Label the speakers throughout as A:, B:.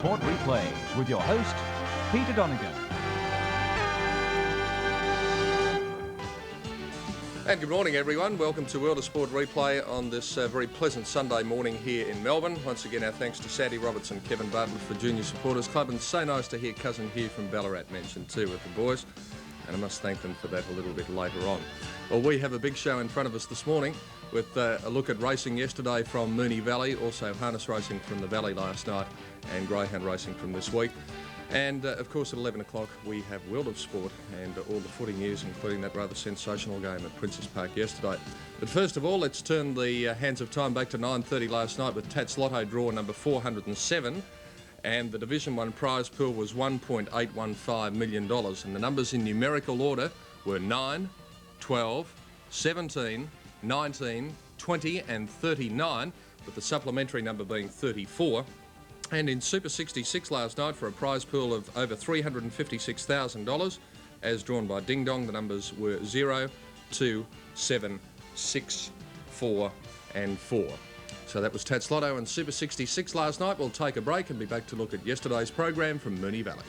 A: Sport Replay with your host, Peter Donegan.
B: And good morning, everyone. Welcome to World of Sport Replay on this very pleasant Sunday morning here in Melbourne. Once again, our thanks to Sandy Robertson, Kevin Bartlett for Junior Supporters Club, and so nice to hear Cousin Hugh from Ballarat mentioned too with the boys, and I must thank them for that a little bit later on. Well, we have a big show in front of us this morning with a look at racing yesterday from Moonee Valley, also harness racing from the Valley last night, and greyhound racing from this week. And of course at 11 o'clock we have World of Sport and all the footy news, including that rather sensational game at Princes Park yesterday. But first of all, let's turn the hands of time back to 9:30 last night with Tats Lotto draw number 407, and the Division 1 prize pool was $1.815 million, and the numbers in numerical order were 9, 12, 17, 19, 20 and 39, with the supplementary number being 34. And in Super 66 last night for a prize pool of over $356,000, as drawn by Ding Dong, the numbers were 0, 2, 7, 6, 4 and 4. So that was Tats Lotto and Super 66 last night. We'll take a break and be back to look at yesterday's program from Moonee Valley.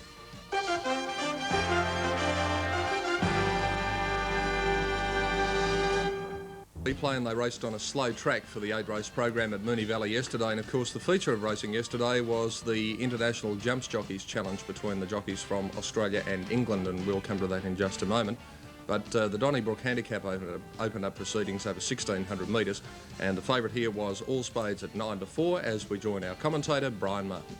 B: Replay, and they raced on a slow track for the 8-race program at Moonee Valley yesterday, and of course the feature of racing yesterday was the International Jumps Jockeys Challenge between the jockeys from Australia and England, and we'll come to that in just a moment. But the Donnybrook Handicap opened up proceedings over 1,600 metres, and the favourite here was All Spades at 9-4 as we join our commentator Brian Martin.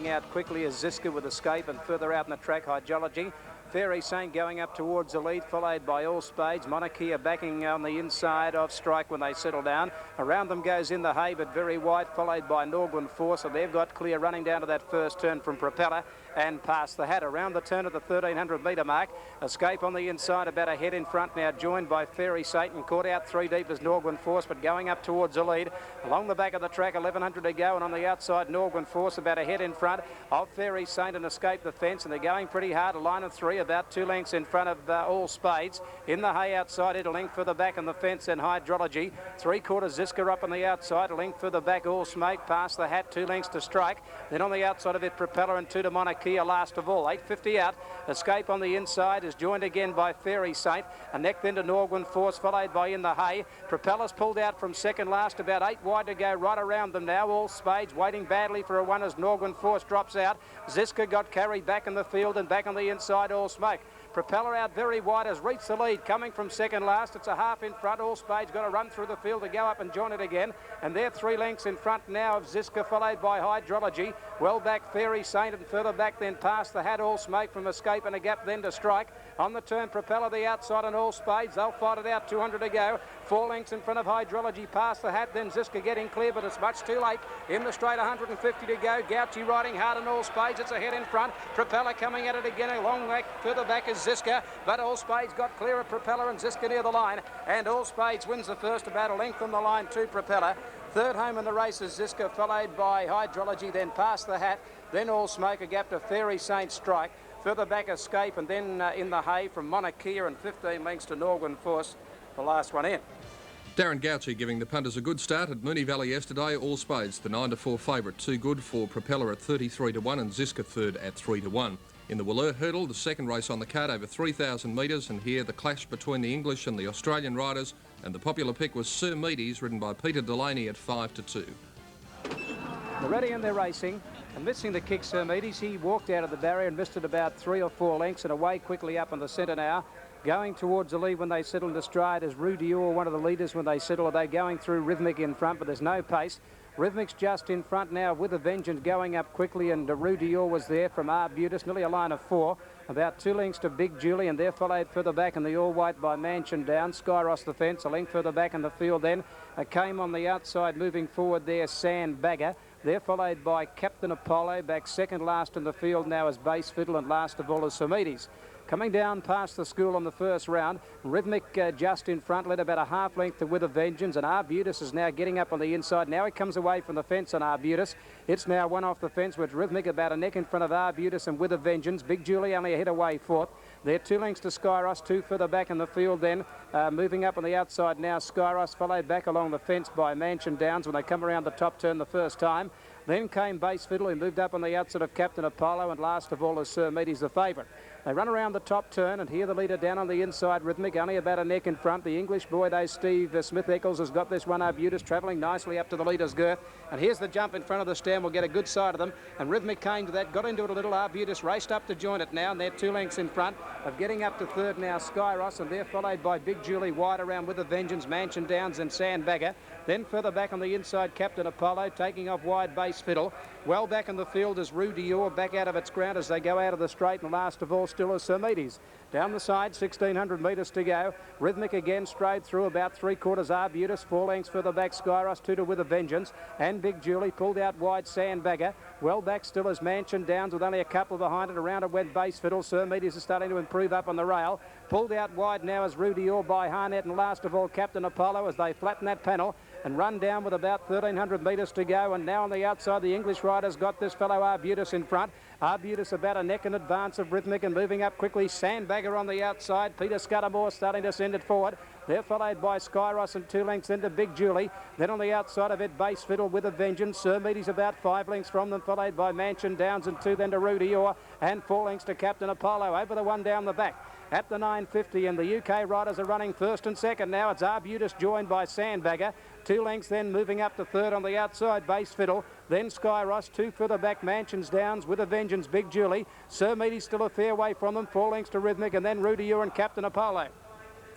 C: Out quickly as Ziska with Escape, and further out in the track Hydrology. Fairy Saint going up towards the lead, followed by All Spades. Monarchy backing on the inside of Strike when they settle down. Around them goes In the Hay, but very wide, followed by Norgland Force. So they've got clear running down to that first turn from Propeller and past the Hat. Around the turn of the 1,300 metre mark. Escape on the inside, about a head in front now, joined by Fairy Saint, and caught out 3 deep as Norgland Force, but going up towards the lead. Along the back of the track, 1,100 to go, and on the outside, Norgland Force about a head in front of Fairy Saint and Escape the fence, and they're going pretty hard. A line of 3, about 2 lengths in front of All Spades. In the Hay outside, it a length further back on the fence, and Hydrology. 3/4 Ziska up on the outside, a length further back, All Smoke, past the Hat, 2 lengths to Strike. Then on the outside of it, Propeller, and 2 to Monarchy, last of all. 8:50 out. Escape on the inside is joined again by Fairy Saint. A neck then to Norgland Force, followed by In the Hay. Propeller's pulled out from second last, about 8 wide to go right around them now. All Spades waiting badly for a one as Norgland Force drops out. Ziska got carried back in the field, and back on the inside, All Smoke. Propeller out very wide, has reached the lead, coming from second last. It's a half in front. All Spades got to run through the field to go up and join it again. And they're 3 lengths in front now of Ziska, followed by Hydrology. Well back Fairy Saint, and further back then past the Hat, All Smoke from Escape, and a gap then to Strike. On the turn, Propeller the outside, and All Spades. They'll fight it out, 200 to go. 4 lengths in front of Hydrology, past the Hat, then Ziska getting clear, but it's much too late. In the straight, 150 to go. Gouchy riding hard on All Spades. It's ahead in front. Propeller coming at it again. A long way further back is Ziska, but All Spades got clear of Propeller, and Ziska near the line. And All Spades wins the first, about a length on the line to Propeller. Third home in the race is Ziska, followed by Hydrology, then past the Hat, then All Smoke, a gap to Fairy Saint, Strike. Further back Escape, and then In the Hay from Monarchy, and 15 lengths to Norgland Force, the last one in.
B: Darren Gouchy giving the punters a good start at Moonee Valley yesterday. All Spades, the 9-4 favourite, too good for Propeller at 33 to 1, and Ziska third at 3 to 1. In the Wollert hurdle, the second race on the card, over 3,000 metres, and here the clash between the English and the Australian riders, and the popular pick was Sir Meady's, ridden by Peter Delaney at 5 to 2.
C: They're ready and they're racing, and missing the kick, Sir Meady's. He walked out of the barrier and missed it about 3 or 4 lengths, and away quickly up on the centre now. Going towards the lead when they settle into stride is Rue Dior, one of the leaders when they settle. They're going through Rhythmic in front, but there's no pace. Rhythmic's just in front now with a vengeance, going up quickly, and Rue Dior was there from Arbutus, nearly a line of 4. About 2 lengths to Big Julie, and they're followed further back in the all-white by Mansion Down. Skyros the fence, a length further back in the field then. Came on the outside, moving forward there, Sandbagger. They're followed by Captain Apollo, back second last in the field now as Bass Fiddle, and last of all is Samides. Coming down past the school on the first round, Rhythmic just in front, led about a half length to With a Vengeance, and Arbutus is now getting up on the inside. Now he comes away from the fence on Arbutus. It's now one off the fence with Rhythmic about a neck in front of Arbutus and With a Vengeance. Big Julie only a head away fourth. They're 2 lengths to Skyros, 2 further back in the field then. Moving up on the outside now, Skyros followed back along the fence by Mansion Downs when they come around the top turn the first time. Then came Base Fiddle, who moved up on the outside of Captain Apollo, and last of all is Sir Meaty's the favourite. They run around the top turn, and here the leader down on the inside, Rhythmic, only about a neck in front. The English boy, though, Steve Smith-Eccles, has got this one, Arbutus, travelling nicely up to the leader's girth. And here's the jump in front of the stand. We'll get a good side of them. And Rhythmic came to that, got into it a little. Arbutus raced up to join it now, and they're 2 lengths in front of getting up to third now, Skyros, and they're followed by Big Julie wide around with a Vengeance, Mansion Downs and Sandbagger. Then further back on the inside, Captain Apollo, taking off wide Base Fiddle. Well back in the field is Rue Dior, back out of its ground as they go out of the straight, and last of all still is Sir Meaty's. Down the side, 1,600 metres to go. Rhythmic again strayed through about 3/4 Arbutus, 4 lengths further back Skyros, 2 to With a Vengeance, and Big Julie pulled out wide Sandbagger. Well back still is Mansion Downs with only a couple behind it. Around it went Base Fiddle. Sir Meaty's is starting to improve up on the rail. Pulled out wide now is Rue Dior by Harnett, and last of all Captain Apollo as they flatten that panel and run down with about 1,300 metres to go. And now on the outside, the English riders got this fellow Arbutus in front. Arbutus about a neck in advance of Rhythmic and moving up quickly. Sandbagger on the outside. Peter Scudamore starting to send it forward. They're followed by Skyros and 2 lengths into Big Julie. Then on the outside of it, Base Fiddle with a Vengeance. Sir Meaty's about 5 lengths from them, followed by Mansion Downs and 2 then to Rue Dior, and 4 lengths to Captain Apollo. Over the one down the back at the 950, and the UK riders are running first and second. Now it's Arbutus joined by Sandbagger. 2 lengths then moving up to third on the outside, Base Fiddle. Then Skyros, 2 further back, Mansions Downs with a Vengeance, Big Julie. Sir Meaty's still a fair way from them, 4 lengths to Rhythmic, and then Rue Dior and Captain Apollo.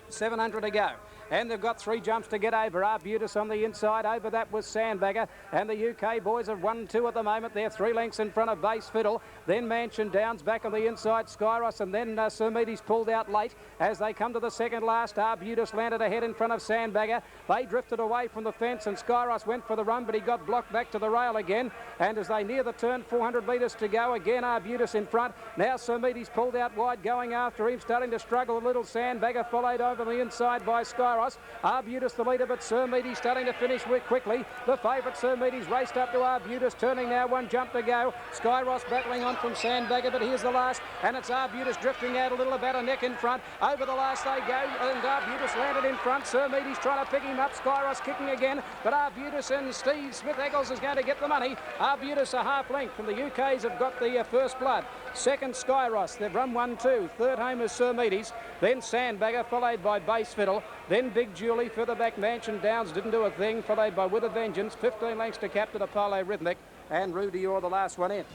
C: 700 to go. And they've got 3 jumps to get over. Arbutus on the inside. Over that was Sandbagger. And the UK boys have 1 and 2 at the moment. They're 3 lengths in front of Base Fiddle. Then Mansion Downs back on the inside. Skyros, and then Sir Meaty's pulled out late. As they come to the second last, Arbutus landed ahead in front of Sandbagger. They drifted away from the fence, and Skyros went for the run, but he got blocked back to the rail again. And as they near the turn, 400 metres to go. Again, Arbutus in front. Now Sir Meaty's pulled out wide, going after him, starting to struggle a little. Sandbagger followed over the inside by Skyros. Arbutus the leader, but Sir Meaty's starting to finish quickly. The favourite Sir Meaty's raced up to Arbutus, turning now, 1 jump to go. Skyros battling on from Sandbagger, but here's the last, and it's Arbutus drifting out a little, about a neck in front. Over the last they go, and Arbutus landed in front. Sir Meaty's trying to pick him up. Skyros kicking again, but Arbutus and Steve Smith-Eccles is going to get the money. Arbutus a half length from the UK's have got the first blood. Second Skyros, they've run 1-2. Third home is Sir Meaty's, then Sandbagger, followed by Base Fiddle, then Big Julie. Further back Mansion Downs didn't do a thing, followed by With a Vengeance. 15 lengths to Captain Apollo Rhythmic, and Rue Dior the last one in.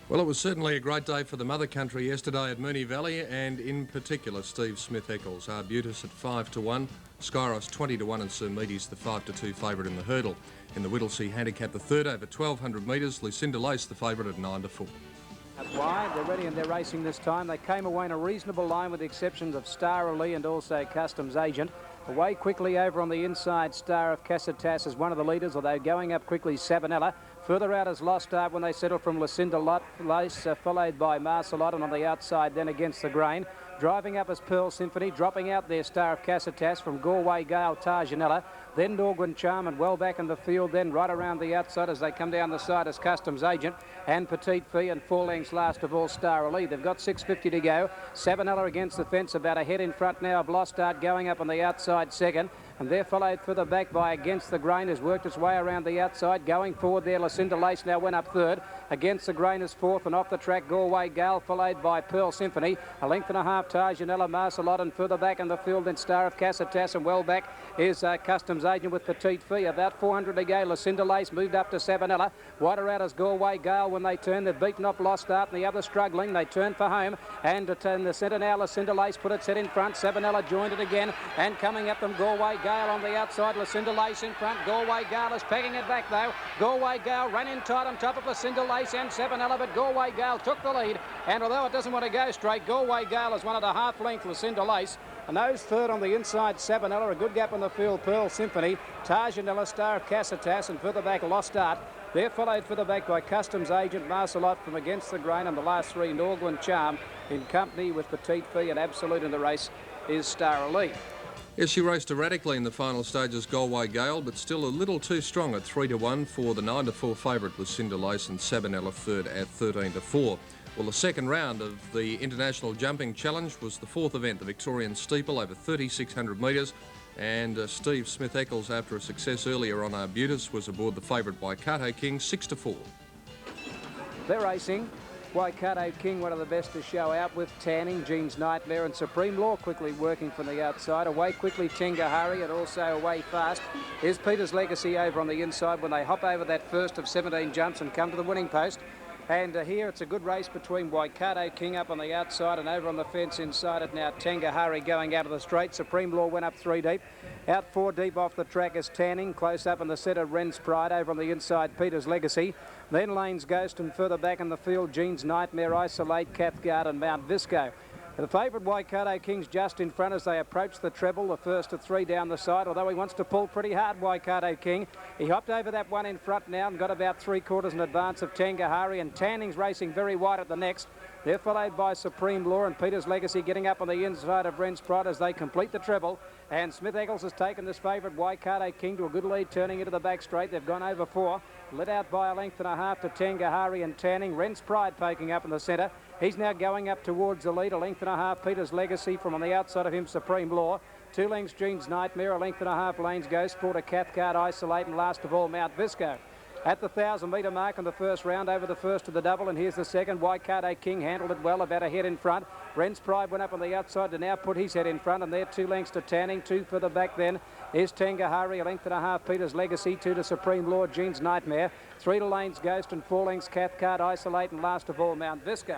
B: Well, it was certainly a great day for the mother country yesterday at Moonee Valley, and in particular Steve Smith-Eccles. Arbutus at 5-1, Skyros 20-1, and Sir Meaty's the 5-2 favourite in the hurdle. In the Whittlesea handicap, the third over 1,200 metres, Lucinda Lace the favourite at 9-4.
C: Up wide, they're ready and they're racing this time. They came away in a reasonable line with the exceptions of Star Ali and also Customs Agent. Away quickly over on the inside, Star of Cassitas is one of the leaders, although going up quickly, Sabanella. Further out is Lost Art when they settle from Lucinda Lace, followed by Marcelot, and on the outside then Against the Grain. Driving up is Pearl Symphony, dropping out there Star of Cassitas from Galway Gale, Tarjanella. Then Norgwin Charm, and well back in the field then right around the outside as they come down the side as Customs Agent and Petite Fee, and 4 lengths last of all Star Ali. They've got 650 to go. Sabanella against the fence, about a head in front now of Lost Art, going up on the outside second. And they're followed further back by Against the Grain, has worked its way around the outside. Going forward there, Lucinda Lace now went up third. Against the Grain is fourth, and off the track, Galway Gale, followed by Pearl Symphony. A length and a half, Tarjanella, Marcelot, and further back in the field, then Star of Cassitas, and well back is Customs Agent with Petite Fee. About 400 to go. Lucinda Lace moved up to Sabanella. Wider out is Galway Gale when they turn. They've beaten off Lost Art, and the other struggling. They turn for home, and in the centre now, Lucinda Lace put its head in front. Sabanella joined it again, and coming up them, Galway Gale on the outside. Lucinda Lace in front. Galway Gale is pegging it back though. Galway Gale ran in tight on top of Lucinda Lace and Sabanella, but Galway Gale took the lead, and although it doesn't want to go straight, Galway Gale has won at a half length Lucinda Lace. And those third on the inside, Sabanella, a good gap in the field, Pearl Symphony, Tarjanella, Star of Cassitas, and further back Lost Art. They're followed further back by Customs Agent, Marcelot from Against the Grain, and the last 3, Norgwin Charm, in company with Petite Fee, and absolute in the race is Star Ali.
B: Yes, she raced erratically in the final stages, Galway Gale, but still a little too strong at 3-1 for the 9-4 favourite Lucinda Lace, and Sabanella third at 13-4. Well, the second round of the International Jumping Challenge was the fourth event, the Victorian Steeple, over 3,600 metres. And Steve Smith-Eccles, after a success earlier on Arbutus, was aboard the favourite Waikato King, 6-4.
C: They're racing. Waikato King, one of the best to show out, with Tanning, Jean's Nightmare and Supreme Law quickly working from the outside. Away quickly Tengahari, and also away fast is Peter's Legacy over on the inside when they hop over that first of 17 jumps and come to the winning post. And here it's a good race between Waikato King up on the outside, and over on the fence inside it now Tengahari going out of the straight. Supreme Law went up 3 deep. Out 4 deep off the track is Tanning. Close up in the centre, Wren's Pride. Over on the inside, Peter's Legacy. Then Lane's Ghost, and further back in the field, Jean's Nightmare, Isolate, Cathcart and Mount Visco. The favourite Waikato King's just in front as they approach the treble, the first of 3 down the side, although he wants to pull pretty hard, Waikato King. He hopped over that one in front now and got about 3/4 in advance of Tengahari, and Tanning's racing very wide at the next. They're followed by Supreme Law and Peter's Legacy getting up on the inside of Wren's Pride as they complete the treble. And Smith-Eccles has taken this favourite Waikato King to a good lead, turning into the back straight. They've gone over 4. Let out by a length and a half to Tengahari and Tanning. Wren's Pride poking up in the centre. He's now going up towards the lead, a length and a half. Peter's Legacy from on the outside of him, Supreme Law. 2 lengths Jean's Nightmare, a length and a half Lane's Ghost, 4 to Cathcart, Isolate, and last of all Mount Visco. At the 1,000-metre mark in the first round, over the first of the double, and here's the second. Waikato King handled it well, about a head in front. Wren's Pride went up on the outside to now put his head in front, and they're 2 lengths to Tanning. 2 further back then is Tengahari, a length and a half Peter's Legacy, 2 to Supreme Law, Jean's Nightmare, 3 to Lane's Ghost, and 4 lengths Cathcart, Isolate, and last of all Mount Visco.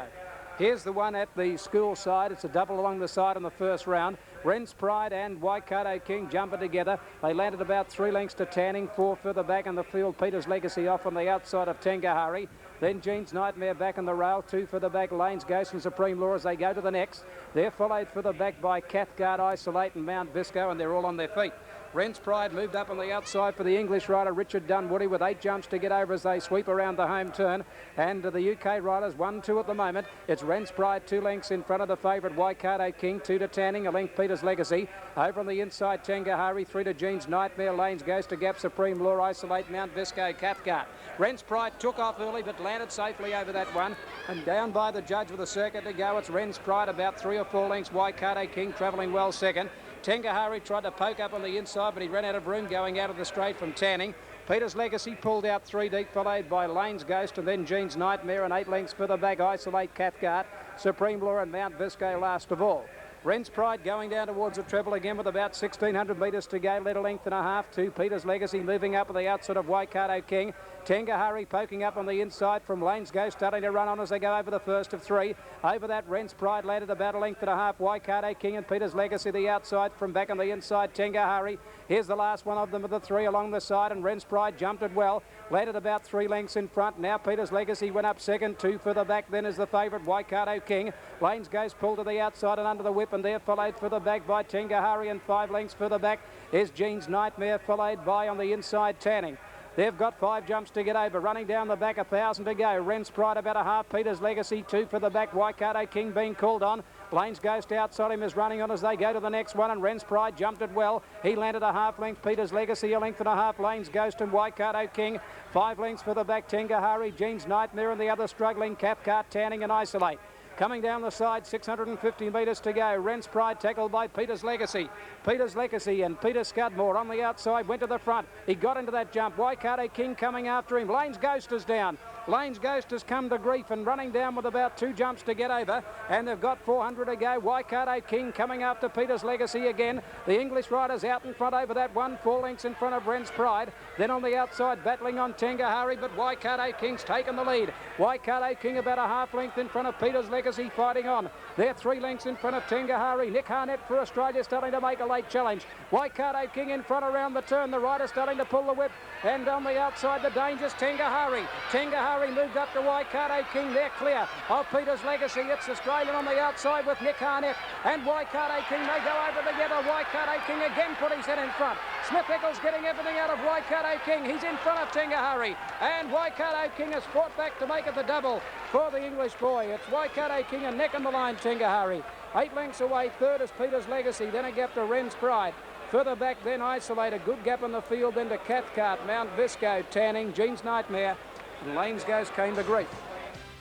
C: Here's the one at the school side. It's a double along the side in the first round. Wren's Pride and Waikato King jumping together. They landed about 3 lengths to Tanning, 4 further back in the field. Peter's Legacy off on the outside of Tengahari. Then Jean's Nightmare back in the rail, 2 further back, Lane's Ghost and Supreme Law as they go to the next. They're followed further back by Cathcart, Isolate and Mount Visco, and they're all on their feet. Wren's Pride moved up on the outside for the English rider Richard Dunwoody with 8 jumps to get over as they sweep around the home turn. And the UK riders 1-2 at the moment. It's Wren's Pride 2 lengths in front of the favourite Waikato King, 2 to Tanning, a length Peter's Legacy. Over on the inside Tengahari, 3 to Jean's Nightmare, Lane's Ghost to Gap, Supreme Law, Isolate, Mount Visco, Cathcart. Wren's Pride took off early but landed safely over that one. And down by the judge with a circuit to go, it's Wren's Pride about 3 or 4 lengths. Waikato King travelling well second. Tengahari tried to poke up on the inside, but he ran out of room going out of the straight from Tanning. Peter's Legacy pulled out 3 deep, followed by Lane's Ghost and then Jean's Nightmare, and 8 lengths further back, Isolate, Cathcart, Supreme Law and Mount Visco last of all. Wren's Pride going down towards the treble again with about 1,600 metres to go. Led a length and a half to Peter's Legacy, moving up on the outside of Waikato King. Tengahari poking up on the inside from Lane's Ghost, starting to run on as they go over the first of 3. Over that, Wren's Pride landed about a length and a half. Waikato King and Peter's Legacy the outside. From back on the inside, Tengahari. Here's the last one of them of the 3 along the side, and Wren's Pride jumped it well. Landed about 3 lengths in front. Now Peter's Legacy went up second. 2 further back then is the favourite Waikato King. Lane's Ghost pulled to the outside and under the whip, and they're followed further back by Tengahari, and 5 lengths further back is Jean's Nightmare, followed by on the inside Tanning. They've got 5 jumps to get over. Running down the back, 1,000 to go. Wren's Pride about a half. Peter's Legacy 2 for the back. Waikato King being called on. Lane's Ghost outside him is running on as they go to the next one, and Wren's Pride jumped it well. He landed a half length. Peter's Legacy a length and a half. Lane's Ghost and Waikato King. 5 lengths for the back. Tengahari, Jean's Nightmare, and the other struggling Cathcart, Tanning and Isolate. Coming down the side, 650 metres to go. Wren's Pride tackled by Peter's Legacy. Peter's Legacy and Peter Scudmore on the outside went to the front. He got into that jump. Waikato King coming after him. Lane's Ghost is down. Lane's Ghost has come to grief and running down with about 2 jumps to get over. And they've got 400 to go. Waikato King coming after Peter's Legacy again. The English riders out in front over that one. 4 lengths in front of Wren's Pride. Then on the outside battling on Tengahari, but Waikato King's taken the lead. Waikato King about a half length in front of Peter's Legacy fighting on. They're 3 lengths in front of Tengahari. Nick Harnett for Australia starting to make a late challenge. Waikato King in front around the turn. The rider starting to pull the whip. And on the outside, the dangerous Tengahari. Tengahari moved up to Waikato King. They're clear of Peter's Legacy. It's Australian on the outside with Nick Harnett. And Waikato King, they go over together. Waikato King again put his head in front. Smith-Eccles getting everything out of Waikato King. He's in front of Tengahari. And Waikato King has fought back to make it the double for the English boy. It's Waikato King and neck on the line, Tengahari. 8 lengths away. Third is Peter's Legacy. Then a gap to Wren's Pride. Further back then Isolate, a good gap in the field, then to Cathcart, Mount Visco, Tanning, Jean's Nightmare, and Lane's Ghost came to grief.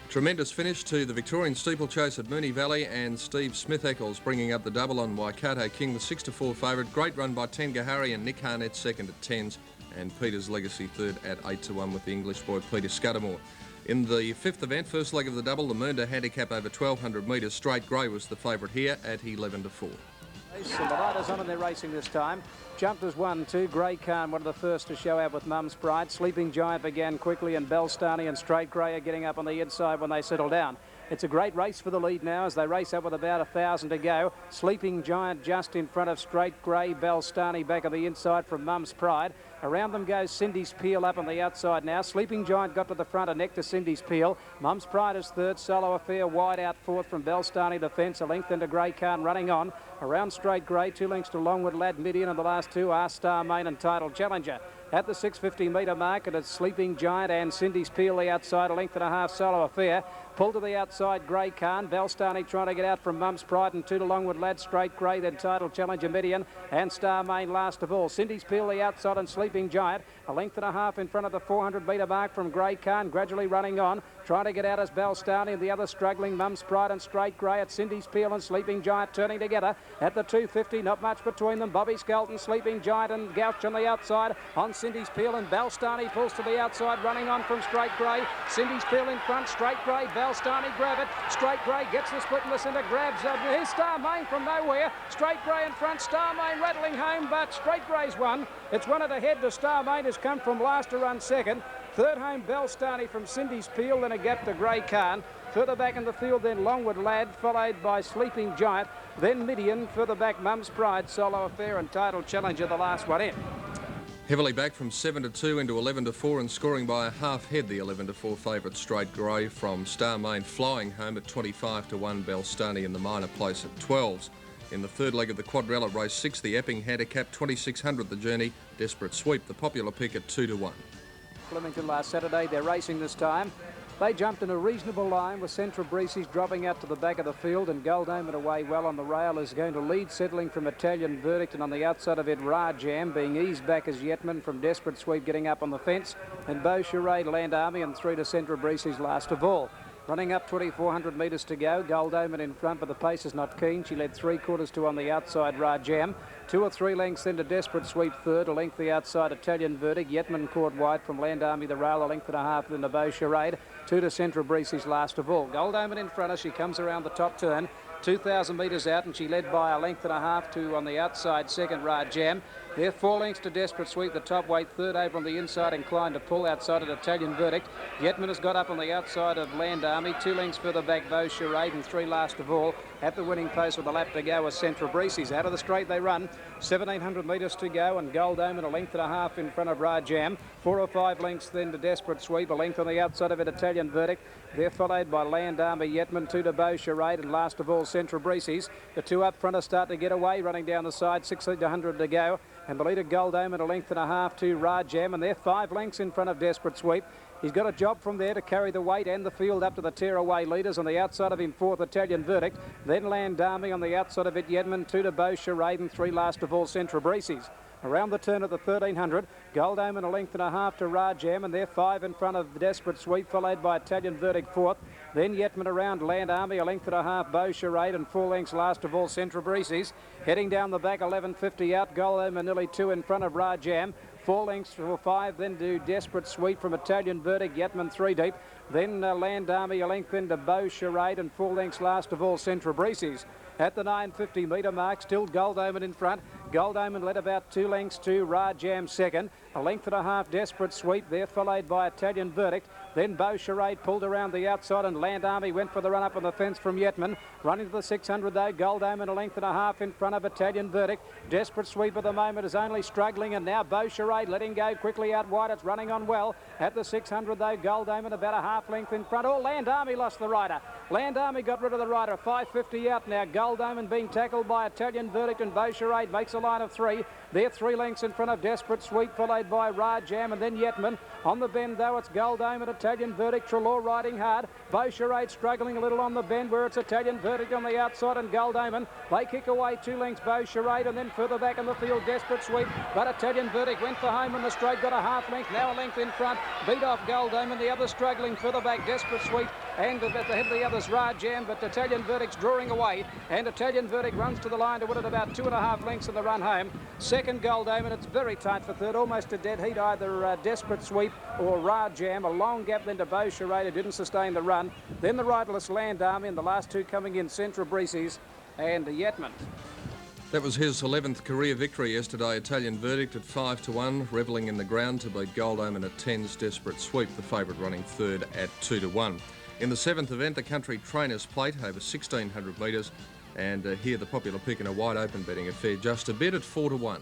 B: Tremendous finish to the Victorian steeplechase at Moonee Valley, and Steve Smith-Eccles bringing up the double on Waikato King, the 6-4 favourite. Great run by Tengahari and Nick Harnett second at 10s, and Peter's Legacy third at 8-1 with the English boy Peter Scudamore. In the fifth event, first leg of the double, the Moonee handicap over 1,200 metres. Straight Grey was the favourite here at 11-4.
C: And the riders on and they're racing this time. Jumped as 1-2. Grey Khan, one of the first to show out with Mum's Pride. Sleeping Giant began quickly, and Belstani and Straight Grey are getting up on the inside when they settle down. It's a great race for the lead now as they race up with about 1,000 to go. Sleeping Giant just in front of Straight Grey. Belstani back on the inside from Mum's Pride. Around them goes Cindy's Peel up on the outside now. Sleeping Giant got to the front, a neck to Cindy's Peel. Mum's Pride is third. Solo Affair wide out fourth from Belstani the fence. A length into Grey Khan running on. Around Straight Grey, 2 lengths to Longwood Lad, Midian, and the last two are Star Main and Title Challenger. At the 650 metre mark, and it's Sleeping Giant and Cindy's Peel the outside, a length and a half Solo Affair. Pull to the outside, Grey Khan. Belstani trying to get out from Mum's Pride, and 2 to Longwood Lad, Straight Grey, then Title Challenger, Midian, and Star Main last of all. Cindy's Peel the outside and Sleeping Giant, a length and a half in front of the 400 metre mark from Grey Khan, gradually running on. Trying to get out as Belstani, and the other struggling Mum's Pride and Straight Grey at Cindy's Peel and Sleeping Giant turning together. At the 250, not much between them. Bobby Skelton, Sleeping Giant and Gouch on the outside on Cindy's Peel, and Belstani pulls to the outside, running on from Straight Grey. Cindy's Peel in front, Straight Grey, Belstani grab it. Straight Grey gets the split in the centre, grabs. Here's Star Main from nowhere. Straight Grey in front, Star Main rattling home, but Straight Grey's won. It's one at the head to Star Main, has come from last to run second. Third home, Belstani from Cindy's Peel, then a gap to Grey Khan. Further back in the field, then Longwood Lad, followed by Sleeping Giant. Then Midian, further back Mum's Pride, Solo Affair and Title Challenger, the last one in.
B: Heavily back from 7-2 into 11-4 and scoring by a half head, the 11-4 favourite Straight Grey from Star Main, flying home at 25-1. Belstani in the minor place at 12s. In the third leg of the quadrella race 6, the Epping handicap, 2,600 the journey. Desperate Sweep, the popular pick at 2-1.
C: Flemington last Saturday, they're racing this time. They jumped in a reasonable line with Central Breezy's dropping out to the back of the field, and Gold Omen away well on the rail is going to lead, settling from Italian Verdict, and on the outside of it Rajam being eased back as Yetman from Desperate Sweep getting up on the fence, and Beau Charade, Land Army, and 3 to Central Breezy's last of all. Running up 2,400 metres to go. Gold Omen in front, but the pace is not keen. She led 3/4 on the outside, Rajam. 2 or 3 lengths into Desperate Sweep third. A length the outside, Italian Verdict. Yetman caught wide from Land Army, the rail. A length and a half into Beau Charade. 2 to Central Breezy's last of all. Gold Omen in front as she comes around the top turn. 2,000 metres out, and she led by a length and a half to on the outside second, Rajam. There 4 lengths to Desperate Sweep, the top weight. Third over on the inside, inclined to pull outside at Italian Verdict. Yetman has got up on the outside of Land Army. 2 lengths further back, Beau Charade, and 3 last of all. At the winning post with a lap to go as Central Breezy's. Out of the straight they run. 1,700 metres to go, and Gold Omen a length and a half in front of Rajam. 4 or 5 lengths then to Desperate Sweep. A length on the outside of it, Italian Verdict. They're followed by Land Army, Yetman, 2 to Beau Charade, and last of all Central Breezy's. The 2 up front are start to get away, running down the side. 600 to go, and the leader Gold Omen a length and a half to Rajam, and they're 5 lengths in front of Desperate Sweep. He's got a job from there to carry the weight and the field up to the tearaway leaders. On the outside of him, 4th Italian Verdict. Then Land Army on the outside of it, Yetman, 2 to Beau Charade, and 3 last of all Central Breezy's. Around the turn at the 1,300, Gold Omen a length and a half to Rajam, and they're 5 in front of Desperate Sweep, followed by Italian Verdict 4th. Then Yetman around Land Army, a length and a half, Beau Charade, and 4 lengths last of all Central Breezy's. Heading down the back, 11.50 out, Gold Omen nearly 2 in front of Rajam. 4 lengths for 5, then do Desperate Sweep from Italian Verdict, Yetman 3 deep. Then Land Army a length into Beau Charade, and 4 lengths last of all Central Breezy's. At the 950 metre mark, still Gold Omen in front. Gold Omen led about 2 lengths to Rajam second. A length and a half Desperate Sweep there, followed by Italian Verdict. Then Beau Charade pulled around the outside, and Land Army went for the run up on the fence from Yetman. Running to the 600 though, Gold Omen a length and a half in front of Italian Verdict. Desperate Sweep at the moment is only struggling, and now Beau Charade letting go quickly out wide. It's running on well. At the 600 though, Gold Omen about a half length in front. Oh, Land Army lost the rider. Land Army got rid of the rider. 5.50 out now. Gold Omen being tackled by Italian Verdict, and Beau Charade makes a line of 3. They're 3 lengths in front of Desperate Sweep, followed followed by Rajam and then Yetman. On the bend, though, it's Goldame and Italian Verdict. Trelaw riding hard. Beau Charade struggling a little on the bend where it's Italian Verdict on the outside and Goldame. They kick away 2 lengths, Beau Charade, and then further back in the field, Desperate Sweep. But Italian Verdict went for home in the straight, got a half length, now a length in front. Beat off Goldame and the other struggling further back, Desperate Sweep. And at the head of the others, Rajam, but Italian Verdict's drawing away. And Italian Verdict runs to the line to win it about 2.5 lengths in the run home. Second, Goldame, and it's very tight for third, almost a dead heat, either Desperate Sweep or Rajam. A long gap then to Beau Charade, who didn't sustain the run. Then the riderless Land Army, and the last two coming in, Central Breezy's and Yetman.
B: That was his 11th career victory yesterday. Italian Verdict at 5-1, revelling in the ground to beat Goldame at 10's Desperate Sweep, the favourite running third at 2-1. In the 7th event, the Country Trainers Plate over 1,600 metres, and here the popular pick in a wide open betting affair, Just a Bit at 4-1.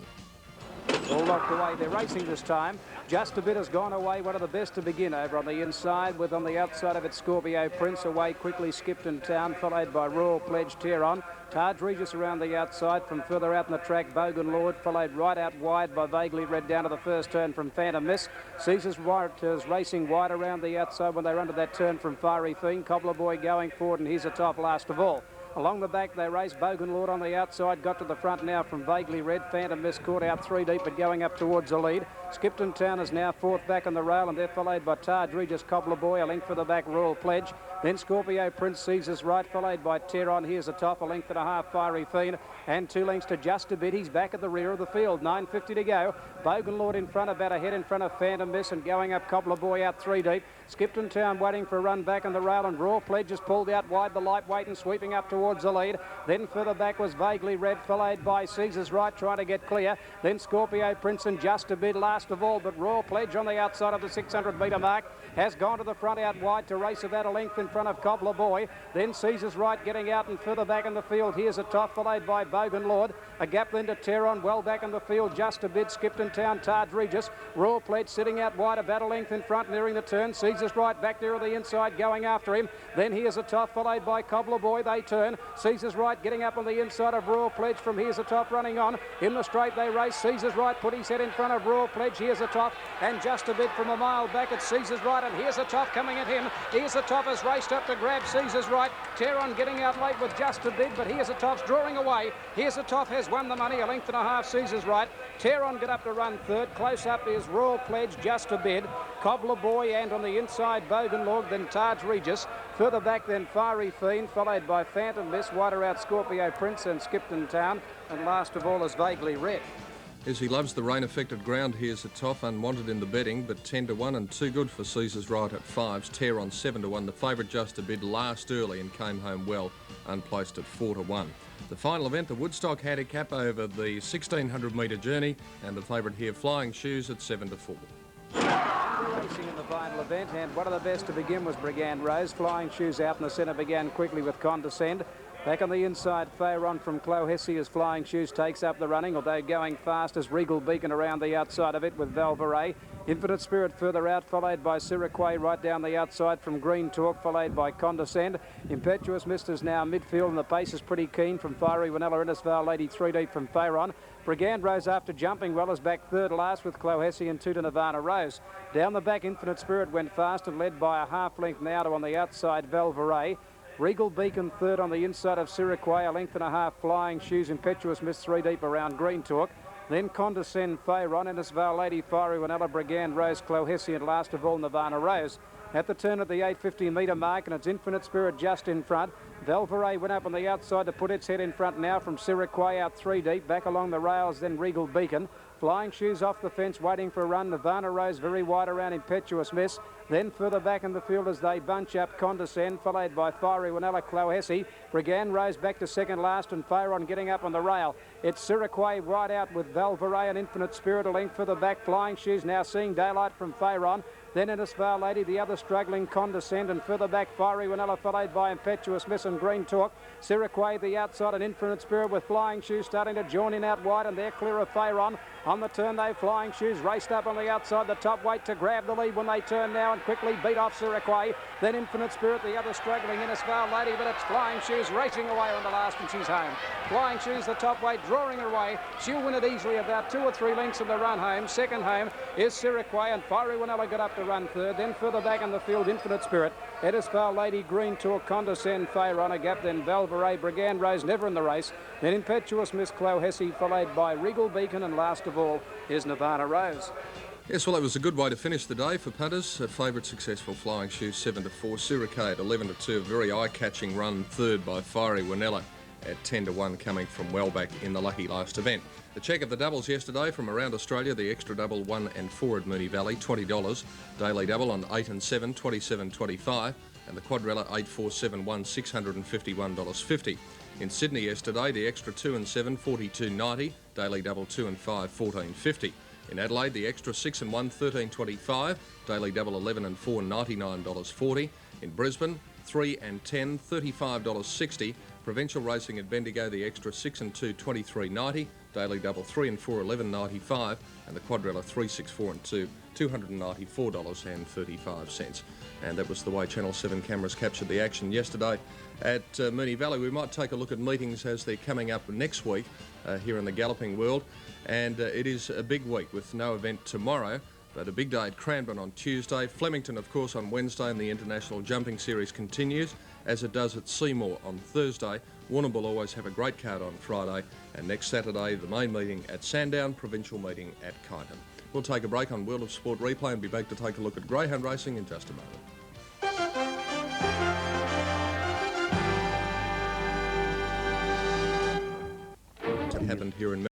C: All locked away. They're racing this time. Just a Bit has gone away, one of the best to begin over on the inside, with on the outside of it Scorpio Prince away quickly, Skipton Town, followed by Royal Pledge, Teron. Taj Regis around the outside. From further out in the track, Bogan Lord, followed right out wide by Vaguely Red down to the first turn from Phantom Miss. Caesar's White is racing wide around the outside when they run to that turn from Fiery Fiend. Cobbler Boy going forward, and he's a top last of all. Along the back they race. Bogan Lord on the outside, got to the front now from Vaguely Red. Phantom Miss caught out 3 deep but going up towards the lead. Skipton Town is now 4th back on the rail, and they're followed by Taj Regis, Cobbler Boy, a length for the back, Royal Pledge. Then Scorpio Prince Caesar's Right, followed by Teron. Here's a top, a length and a half, Fiery Fiend, and 2 lengths to Just a Bit. He's back at the rear of the field. 9.50 to go. Bogan Lord in front, about a head in front of Phantom Miss, and going up Cobbler Boy out 3 deep. Skipton Town waiting for a run back on the rail, and Royal Pledge is pulled out wide, the lightweight, and sweeping up towards the lead. Then further back was Vaguely Red, followed by Caesar's Right, trying to get clear. Then Scorpio Prince and Just a Bit last of all, but Royal Pledge on the outside of the 600 metre mark has gone to the front out wide to race about a length in front of Cobbler Boy. Then Caesar's Right getting out and further back in the field. Here's a top, followed by Bogan Lord. A gap then to Teron, well back in the field. Just a Bit, Skipton Town, Taj Regis. Royal Pledge sitting out wide, about a length in front, nearing the turn. Caesar's Right back there on the inside, going after him. Then here's a top, followed by Cobbler Boy. They turn. Caesar's Right getting up on the inside of Royal Pledge from Here's a Top running on. In the straight they race. Caesar's Right put his head in front of Royal Pledge. Here's a top, and Just a Bit from a mile back at Caesar's Right, and here's a top coming at him. Here's a top has raced up to grab Caesar's Right. Teron getting out late with Just a Bit, but here's a top's drawing away. Here's a top has won the money, a length and a half, Caesar's Right. Teron get up to run third. Close up is Royal Pledge, Just a Bit, Cobbler Boy, and on the inside Bogan Lord, then Taj Regis. Further back then Fiery Fiend, followed by Phantom Miss, wider out Scorpio Prince and Skipton Town, and last of all is Vaguely Red.
B: Yes, he loves the rain-affected ground. Here's a top, unwanted in the betting, but 10-1 and too good for Caesar's Right at 5s. Teron 7-1. The favourite Just a Bit last early and came home well, unplaced at 4-1. The final event, the Woodstock Handicap over the 1,600 metre journey, and the favourite here, Flying Shoes at 7-4.
C: Racing in the final event, and one of the best to begin was Brigand Rose. Flying Shoes out in the centre began quickly with Condescend. Back on the inside, Fayron from Clohessy as Flying Shoes takes up the running, although going fast as Regal Beacon around the outside of it with Valvaret. Infinite Spirit further out, followed by Siraquay right down the outside from Green Talk, followed by Condescend. Impetuous Mister's now midfield, and the pace is pretty keen from Fiery Vanilla, Innisval Lady 3 deep from Fayron. Brigand Rose after jumping well is back third last with Clohessy and 2 to Nirvana Rose. Down the back, Infinite Spirit went fast and led by a half length now to on the outside Valvaret. Regal Beacon third on the inside of Siraquay, a length and a half. Flying Shoes, Impetuous Miss 3 deep around Green Talk. Then Condescend, Fayron, Innisval Lady, Fiery Vanilla, Brigand Rose, Clohessy, and last of all Nirvana Rose. At the turn at the 850 metre mark, and it's Infinite Spirit just in front. Valvaret went up on the outside to put its head in front now from Siraquay out 3 deep, back along the rails, then Regal Beacon. Flying Shoes off the fence, waiting for a run. Nirvana Rose very wide around Impetuous Miss. Then further back in the field as they bunch up, Condescend, followed by Fiery Wanella, Clohessy. Brigand Rose back to second last, and Fayron getting up on the rail. It's Siraquay right out with Valvaret and Infinite Spirit, a length further back. Flying Shoes now seeing daylight from Fayron. Then Innisfail Lady, the other struggling Condescend, and further back Fiery Winella, followed by Impetuous Miss and Green Talk. Siraquay the outside, and Infinite Spirit with Flying Shoes starting to join in out wide, and they're clear of Pharaon. On the turn, they Flying Shoes raced up on the outside, the top weight to grab the lead when they turn now and quickly beat off Siraquay. Then Infinite Spirit, the other struggling Innisfail Lady, but it's Flying Shoes racing away on the last, and she's home. Flying Shoes, the top weight, drawing her away. She'll win it easily, about 2 or 3 lengths in the run home. Second home is Siraquay, and Fiery Winella got up to run third. Then further back in the field, Infinite Spirit, Innisfail Lady, Green Talk, Condescend, Pharaon a gap. Then Valverde, Brigand Rose, never in the race. Then Impetuous Miss Clow Hesse, followed by Regal Beacon, and last of all is Nirvana Rose.
B: Yes, well, that was a good way to finish the day for punters. Favourite successful Flying Shoes 7-4, Siraquay at 11-2, a very eye-catching run third by Fiery Winella at 10-1, coming from well back in the lucky last event. The check of the doubles yesterday from around Australia, the extra double 1 and 4 at Moonee Valley, $20. Daily double on 8 and 7, $27.25, and the quadrella 8, 4, 7, 1, $651.50. In Sydney yesterday, the extra 2 and 7, $42.90, daily double 2 and 5, $14.50. In Adelaide, the extra 6 and 1, $13.25, daily double 11 and 4, $99.40. In Brisbane, 3 and 10, $35.60. Provincial racing at Bendigo, the extra 6 and 2, $23.90, daily double 3 and 4, $11.95, and the quadrella 3, 6, 4 and 2, $294.35. And that was the way Channel 7 cameras captured the action yesterday at Moonee Valley. We might take a look at meetings as they're coming up next week here in the galloping world, and it is a big week with no event tomorrow, but a big day at Cranbourne on Tuesday. Flemington, of course, on Wednesday, and the International Jumping Series continues, as it does at Seymour on Thursday. Warrnambool will always have a great card on Friday, and next Saturday, the main meeting at Sandown, provincial meeting at Kyneton. We'll take a break on World of Sport Replay and be back to take a look at greyhound racing in just a moment. It happened here in